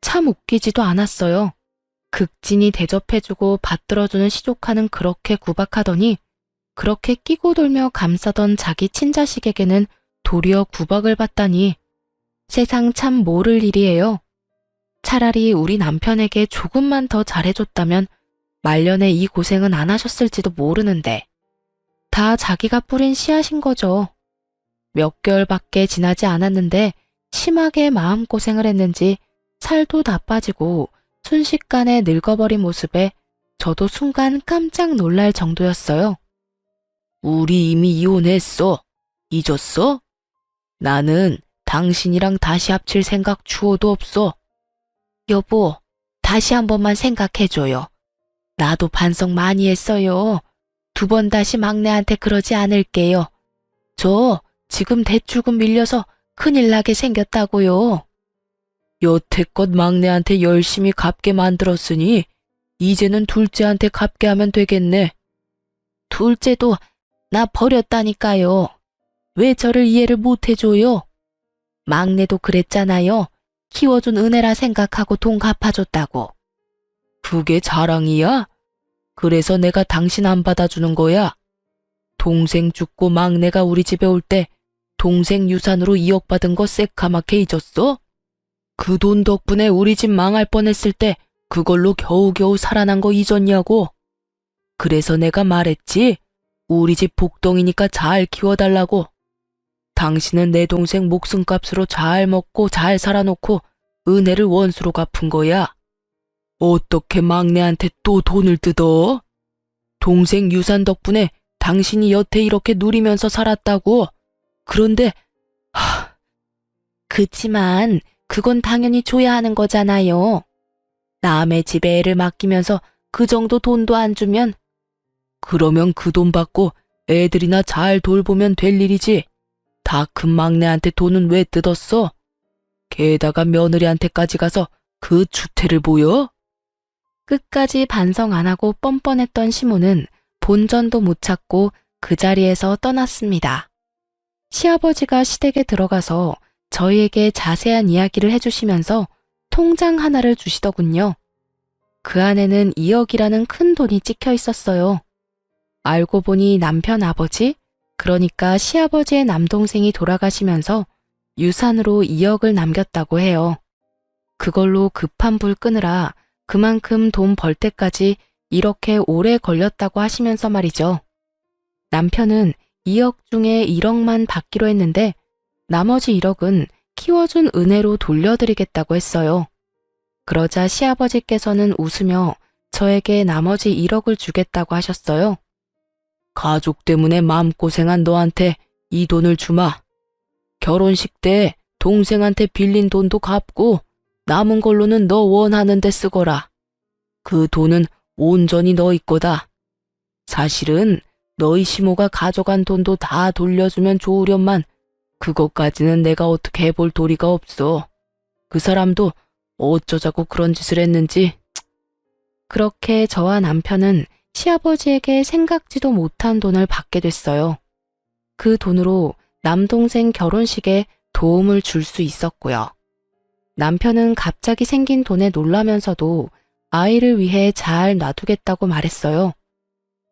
참 웃기지도 않았어요. 극진히 대접해주고 받들어주는 시조카는 그렇게 구박하더니 그렇게 끼고 돌며 감싸던 자기 친자식에게는 도리어 구박을 받다니 세상 참 모를 일이에요. 차라리 우리 남편에게 조금만 더 잘해줬다면 말년에 이 고생은 안 하셨을지도 모르는데 다 자기가 뿌린 씨앗인 거죠. 몇 개월밖에 지나지 않았는데 심하게 마음고생을 했는지 살도 다 빠지고 순식간에 늙어버린 모습에 저도 순간 깜짝 놀랄 정도였어요. 우리 이미 이혼했어. 잊었어? 나는 당신이랑 다시 합칠 생각 추호도 없어. 여보, 다시 한 번만 생각해줘요. 나도 반성 많이 했어요. 2번 다시 막내한테 그러지 않을게요. 저 지금 대출금 밀려서 큰일 나게 생겼다고요. 여태껏 막내한테 열심히 갚게 만들었으니 이제는 둘째한테 갚게 하면 되겠네. 둘째도 나 버렸다니까요. 왜 저를 이해를 못 해줘요? 막내도 그랬잖아요. 키워준 은혜라 생각하고 돈 갚아줬다고. 그게 자랑이야? 그래서 내가 당신 안 받아주는 거야? 동생 죽고 막내가 우리 집에 올 때 동생 유산으로 2억 받은 거 새카맣게 잊었어? 그 돈 덕분에 우리 집 망할 뻔했을 때 그걸로 겨우겨우 살아난 거 잊었냐고? 그래서 내가 말했지. 우리 집 복덩이니까 잘 키워달라고. 당신은 내 동생 목숨값으로 잘 먹고 잘 살아놓고 은혜를 원수로 갚은 거야. 어떻게 막내한테 또 돈을 뜯어? 동생 유산 덕분에 당신이 여태 이렇게 누리면서 살았다고. 그런데 그치만 그건 당연히 줘야 하는 거잖아요. 남의 집에 애를 맡기면서 그 정도 돈도 안 주면 그러면 그 돈 받고 애들이나 잘 돌보면 될 일이지. 다 큰 막내한테 돈은 왜 뜯었어? 게다가 며느리한테까지 가서 그 추태를 보여? 끝까지 반성 안 하고 뻔뻔했던 시모는 본전도 못 찾고 그 자리에서 떠났습니다. 시아버지가 시댁에 들어가서 저희에게 자세한 이야기를 해주시면서 통장 하나를 주시더군요. 그 안에는 2억이라는 큰 돈이 찍혀 있었어요. 알고 보니 남편 아버지, 그러니까 시아버지의 남동생이 돌아가시면서 유산으로 2억을 남겼다고 해요. 그걸로 급한 불 끄느라 그만큼 돈 벌 때까지 이렇게 오래 걸렸다고 하시면서 말이죠. 남편은 2억 중에 1억만 받기로 했는데 나머지 1억은 키워준 은혜로 돌려드리겠다고 했어요. 그러자 시아버지께서는 웃으며 저에게 나머지 1억을 주겠다고 하셨어요. 가족 때문에 마음고생한 너한테 이 돈을 주마. 결혼식 때 동생한테 빌린 돈도 갚고 남은 걸로는 너 원하는 데 쓰거라. 그 돈은 온전히 너희 거다. 사실은 너희 시모가 가져간 돈도 다 돌려주면 좋으련만 그것까지는 내가 어떻게 해볼 도리가 없어. 그 사람도 어쩌자고 그런 짓을 했는지. 그렇게 저와 남편은 시아버지에게 생각지도 못한 돈을 받게 됐어요. 그 돈으로 남동생 결혼식에 도움을 줄 수 있었고요. 남편은 갑자기 생긴 돈에 놀라면서도 아이를 위해 잘 놔두겠다고 말했어요.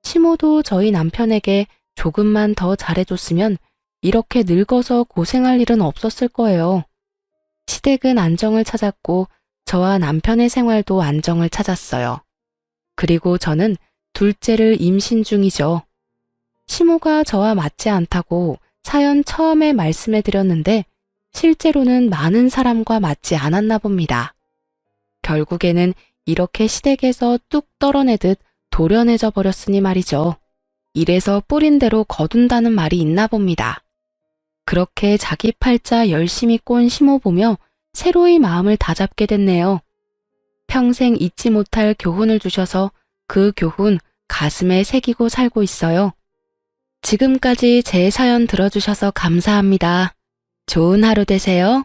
시모도 저희 남편에게 조금만 더 잘해줬으면 이렇게 늙어서 고생할 일은 없었을 거예요. 시댁은 안정을 찾았고 저와 남편의 생활도 안정을 찾았어요. 그리고 저는 둘째를 임신 중이죠. 시모가 저와 맞지 않다고 사연 처음에 말씀해 드렸는데 실제로는 많은 사람과 맞지 않았나 봅니다. 결국에는 이렇게 시댁에서 뚝 떨어내듯 도련해져 버렸으니 말이죠. 이래서 뿌린 대로 거둔다는 말이 있나 봅니다. 그렇게 자기 팔자 열심히 꼰 시모 보며 새로이 마음을 다잡게 됐네요. 평생 잊지 못할 교훈을 주셔서 그 교훈 가슴에 새기고 살고 있어요. 지금까지 제 사연 들어주셔서 감사합니다. 좋은 하루 되세요.